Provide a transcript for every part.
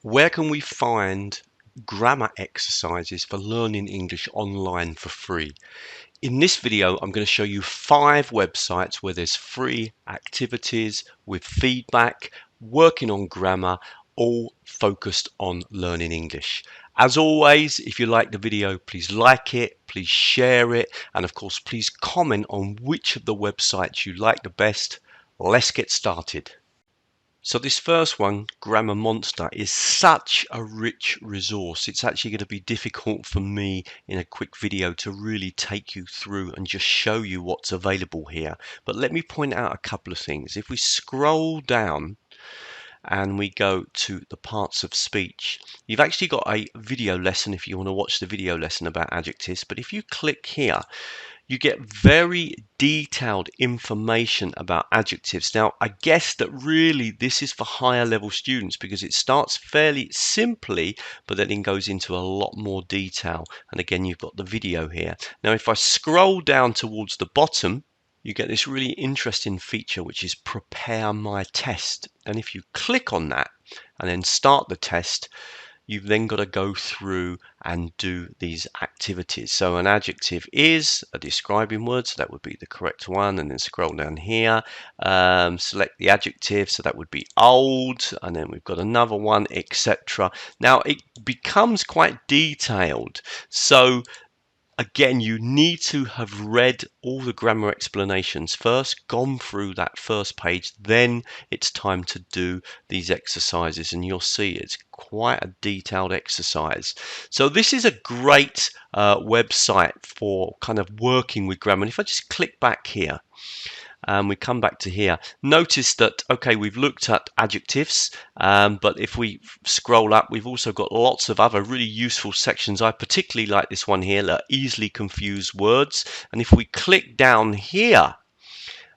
Where can we find grammar exercises for learning English online for free? In this video, I'm going to show you 5 websites where there's free activities with feedback, working on grammar, all focused on learning English. As always, if you like the video, please like it, please share it, and of course, please comment on which of the websites you like the best. Let's get started. So this first one, Grammar Monster, is such a rich resource. It's actually going to be difficult for me in a quick video to really take you through and just show you what's available here. But let me point out a couple of things. If we scroll down and we go to the parts of speech, you've actually got a video lesson if you want to watch the video lesson about adjectives. But if you click here, you get very detailed information about adjectives. Now, I guess that really this is for higher level students because it starts fairly simply, but then it goes into a lot more detail. And again, you've got the video here. Now, if I scroll down towards the bottom, you get this really interesting feature, which is prepare my test. And if you click on that and then start the test, you've then got to go through and do these activities. So an adjective is a describing word, so that would be the correct one, and then scroll down here, select the adjective, so that would be old, and then we've got another one, etc. Now it becomes quite detailed, so again, you need to have read all the grammar explanations first, gone through that first page, then it's time to do these exercises, and you'll see it's quite a detailed exercise. So this is a great website for kind of working with grammar. And if I just click back here, we come back to here, notice that okay, we've looked at adjectives, but if we scroll up, we've also got lots of other really useful sections. I particularly like this one here, easily confused words. And if we click down here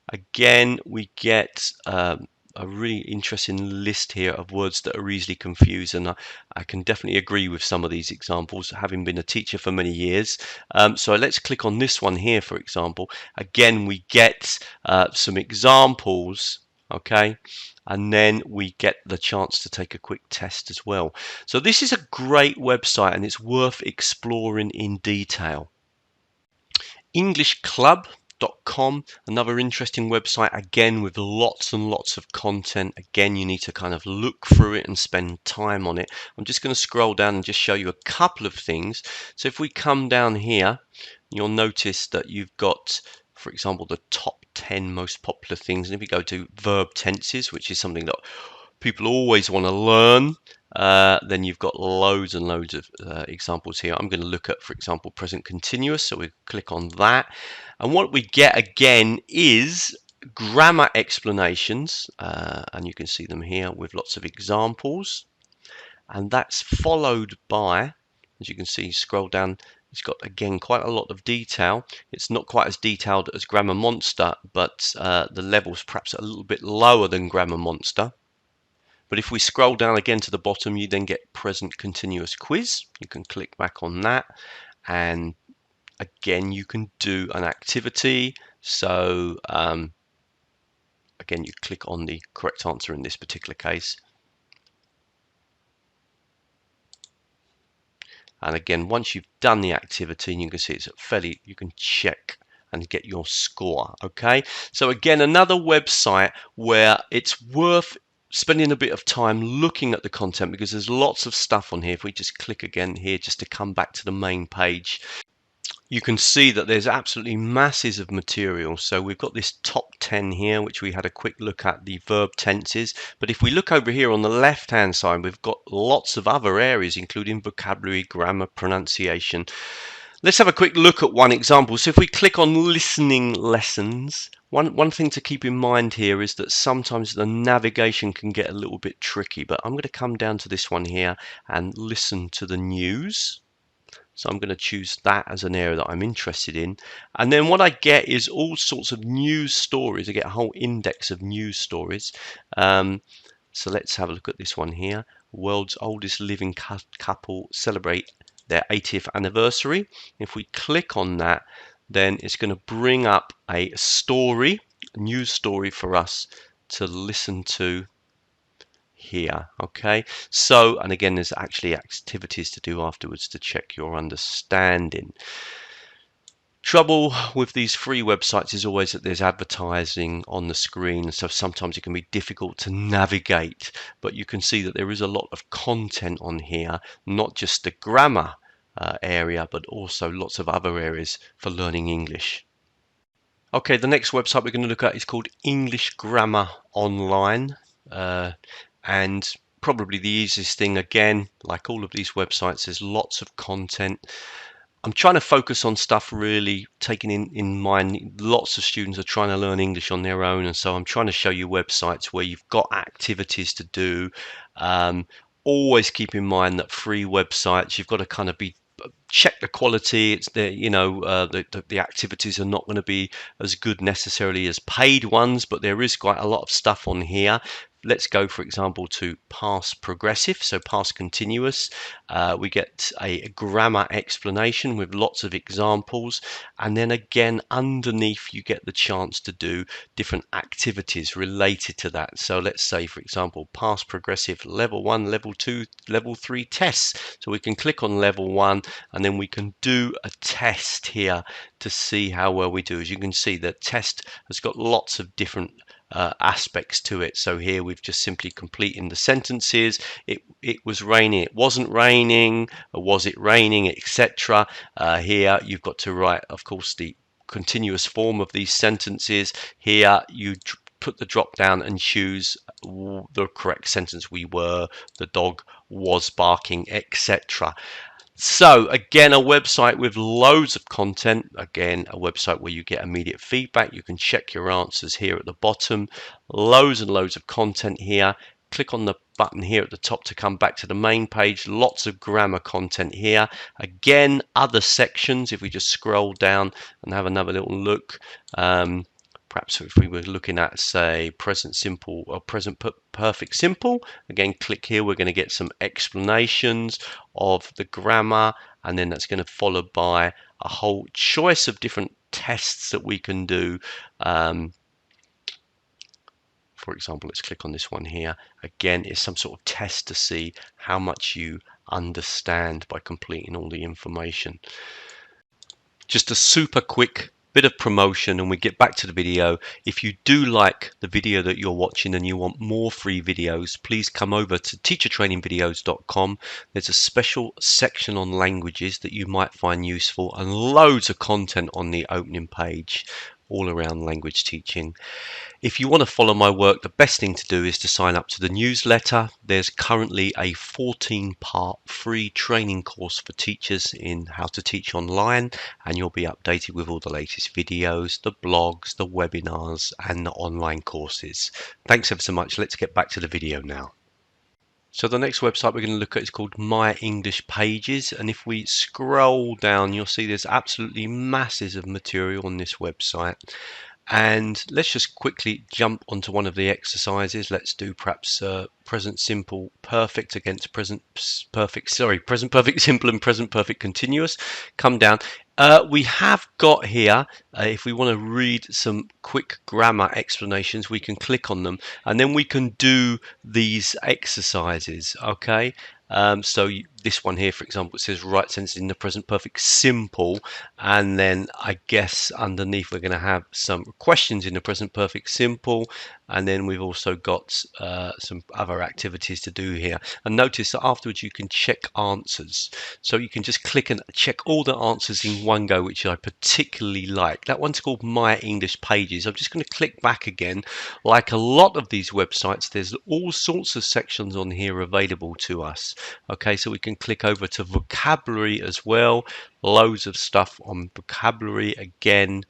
again, we get a really interesting list here of words that are easily confused, and I can definitely agree with some of these examples, having been a teacher for many years. So let's click on this one here, for example. Again, we get some examples, okay, and then we get the chance to take a quick test as well. So this is a great website and it's worth exploring in detail. Englishclub.com, another interesting website, again with lots and lots of content. Again, you need to kind of look through it and spend time on it. I'm just going to scroll down and just show you a couple of things. So if we come down here, you'll notice that you've got, for example, the top 10 most popular things. And if we go to verb tenses, which is something that people always want to learn, then you've got loads and loads of examples here. I'm going to look at, for example, present continuous, so we click on that, and what we get again is grammar explanations, and you can see them here with lots of examples, and that's followed by, as you can see, scroll down, it's got again quite a lot of detail. It's not quite as detailed as Grammar Monster, but the level's perhaps a little bit lower than Grammar Monster. But if we scroll down again to the bottom, you then get present continuous quiz. You can click back on that, and again you can do an activity. So again, you click on the correct answer in this particular case, and again, once you've done the activity, you can see it's fairly, you can check and get your score. Okay, so again, another website where it's worth spending a bit of time looking at the content, because there's lots of stuff on here. If we just click again here just to come back to the main page, you can see that there's absolutely masses of material. So we've got this top 10 here, which we had a quick look at, the verb tenses. But if we look over here on the left hand side, we've got lots of other areas, including vocabulary, grammar, pronunciation. Let's have a quick look at one example. So if we click on listening lessons, one thing to keep in mind here is that sometimes the navigation can get a little bit tricky, but I'm going to come down to this one here and listen to the news. So I'm going to choose that as an area that I'm interested in. And then what I get is all sorts of news stories. I get a whole index of news stories. So let's have a look at this one here. World's oldest living couple celebrate their 80th anniversary. If we click on that, then it's going to bring up a story, a news story for us to listen to here. Okay, so, and again, there's actually activities to do afterwards to check your understanding. Trouble with these free websites is always that there's advertising on the screen, so sometimes it can be difficult to navigate, but you can see that there is a lot of content on here, not just the grammar area, but also lots of other areas for learning English. Okay, the next website we're going to look at is called English Grammar Online, and probably the easiest thing, again, like all of these websites, there's lots of content. I'm trying to focus on stuff really taking in mind lots of students are trying to learn English on their own, and so I'm trying to show you websites where you've got activities to do. Always keep in mind that free websites, you've got to kind of be check the quality. It's the the activities are not going to be as good necessarily as paid ones, but there is quite a lot of stuff on here. Let's go, for example, to past progressive, so past continuous. We get a grammar explanation with lots of examples, and then again underneath you get the chance to do different activities related to that. So let's say, for example, past progressive level 1, level 2, level 3 tests. So we can click on level 1 and then we can do a test here to see how well we do. As you can see, the test has got lots of different aspects to it. So here we've just simply completing the sentences. It was raining, it wasn't raining, or was it raining, etc. Here you've got to write, of course, the continuous form of these sentences. Here you put the drop down and choose the correct sentence. We were, the dog was barking, etc. So again, a website with loads of content. Again, a website where you get immediate feedback. You can check your answers here at the bottom. Loads and loads of content here. Click on the button here at the top to come back to the main page. Lots of grammar content here. Again, other sections. If we just scroll down and have another little look, perhaps if we were looking at, say, present simple or present perfect simple, again, click here. We're going to get some explanations of the grammar, and then that's going to follow by a whole choice of different tests that we can do. For example, let's click on this one here. Again, it's some sort of test to see how much you understand by completing all the information. Just a super quick bit of promotion and we get back to the video. If you do like the video that you're watching and you want more free videos, please come over to teachertrainingvideos.com. There's a special section on languages that you might find useful, and loads of content on the opening page all around language teaching. If you want to follow my work, the best thing to do is to sign up to the newsletter. There's currently a 14-part free training course for teachers in how to teach online, and you'll be updated with all the latest videos, the blogs, the webinars, and the online courses. Thanks ever so much. Let's get back to the video now. So the next website we're going to look at is called My English Pages, and if we scroll down, you'll see there's absolutely masses of material on this website. And let's just quickly jump onto one of the exercises. Let's do perhaps present simple perfect against present perfect simple and present perfect continuous. Come down. We have got here, if we want to read some quick grammar explanations, we can click on them and then we can do these exercises. Okay. So this one here, for example, it says write sentences in the present perfect simple, and then I guess underneath we're going to have some questions in the present perfect simple, and then we've also got some other activities to do here. And notice that afterwards you can check answers, so you can just click and check all the answers in one go, which I particularly like. That one's called My English Pages. I'm just going to click back again. Like a lot of these websites, there's all sorts of sections on here available to us. Okay, so we can click over to vocabulary as well. Loads of stuff on vocabulary. Again,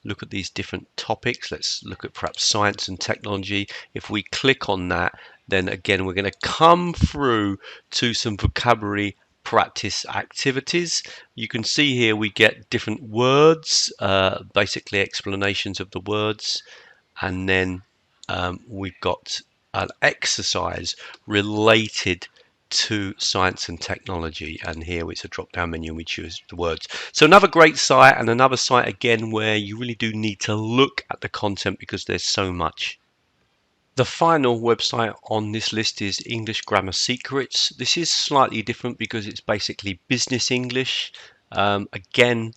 look at these different topics. Let's look at perhaps science and technology. If we click on that, then again we're going to come through to some vocabulary practice activities. You can see here we get different words, basically explanations of the words, and then we've got an exercise related to science and technology, and here it's a drop down menu and we choose the words. So another great site, and another site again where you really do need to look at the content because there's so much. The final website on this list is English Grammar Secrets. This is slightly different because it's basically business English. Again,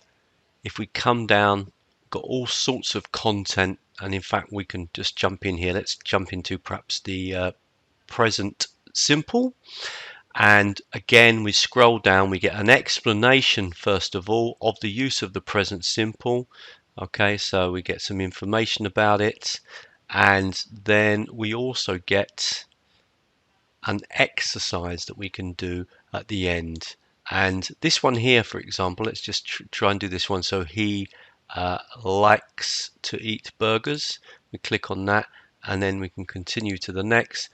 if we come down, got all sorts of content, and in fact we can just jump in here. Let's jump into perhaps the present simple. And again, we scroll down, we get an explanation first of all of the use of the present simple. Okay, so we get some information about it, and then we also get an exercise that we can do at the end. And this one here, for example, let's just try and do this one. So he likes to eat burgers. We click on that, and then we can continue to the next.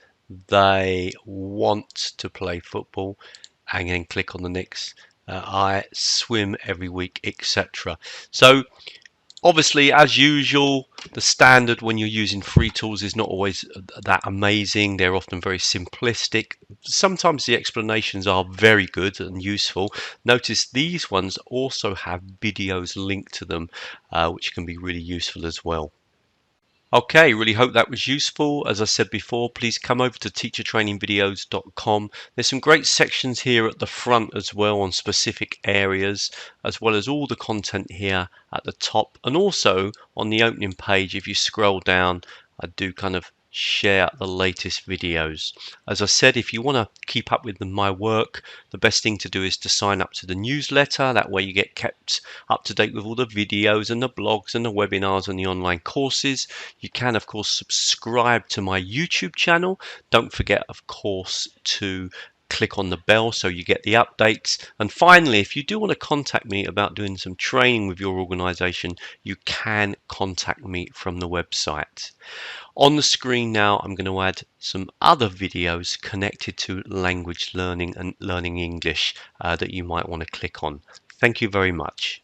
They want to play football, and then click on the next. I swim every week, etc. So obviously, as usual, the standard when you're using free tools is not always that amazing. They're often very simplistic. Sometimes the explanations are very good and useful. Notice these ones also have videos linked to them, which can be really useful as well. Okay, really hope that was useful. As I said before, please come over to teachertrainingvideos.com. There's some great sections here at the front as well on specific areas, as well as all the content here at the top. And also on the opening page, if you scroll down, I do kind of share the latest videos. As I said, if you want to keep up with my work, the best thing to do is to sign up to the newsletter. That way you get kept up to date with all the videos and the blogs and the webinars and the online courses. You can, of course, subscribe to my YouTube channel. Don't forget, of course, to click on the bell so you get the updates. And finally, if you do want to contact me about doing some training with your organization, you can contact me from the website. On the screen now, I'm going to add some other videos connected to language learning and learning English that you might want to click on. Thank you very much.